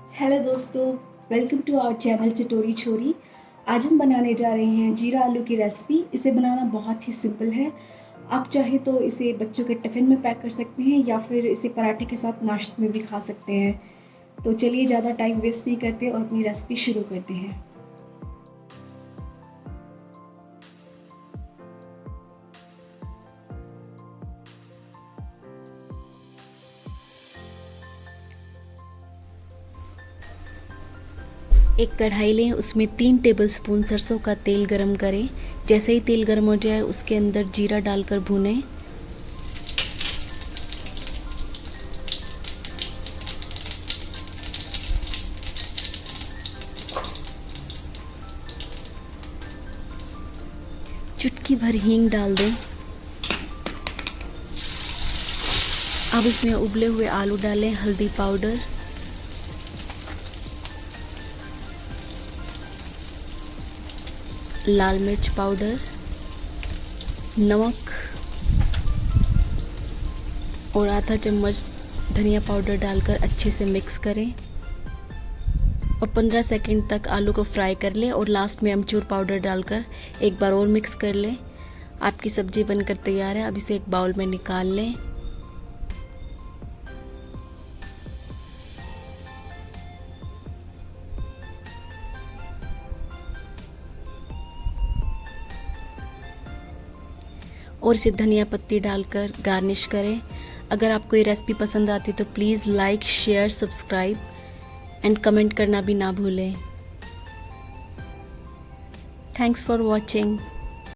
Hello दोस्तों, welcome to our channel चटोरी छोरी। आज हम बनाने जा रहे हैं जीरा आलू की रेसिपी। इसे बनाना बहुत ही सिंपल है। आप चाहे तो इसे बच्चों के टिफ़िन में पैक कर सकते हैं या फिर इसे पराठे के साथ नाश्ते में भी खा सकते हैं। तो चलिए ज़्यादा टाइम वेस्ट नहीं करते और अपनी रेसिपी शुरू करते हैं। एक कढ़ाई लें, उसमें 3 टेबलस्पून सरसों का तेल गरम करें। जैसे ही तेल गरम हो जाए उसके अंदर जीरा डालकर भूनें। चुटकी भर हींग डाल दें। अब इसमें उबले हुए आलू डालें, हल्दी पाउडर, लाल मिर्च पाउडर, नमक और आधा चम्मच धनिया पाउडर डालकर अच्छे से मिक्स करें और 15 सेकंड तक आलू को फ्राई कर लें और लास्ट में अमचूर पाउडर डालकर एक बार और मिक्स कर लें। आपकी सब्ज़ी बनकर तैयार है। अब इसे एक बाउल में निकाल लें। और इसे धनिया पत्ती डालकर गार्निश करें। अगर आपको ये रेसिपी पसंद आती है तो please like, share, subscribe and comment करना भी ना भूलें। Thanks for watching.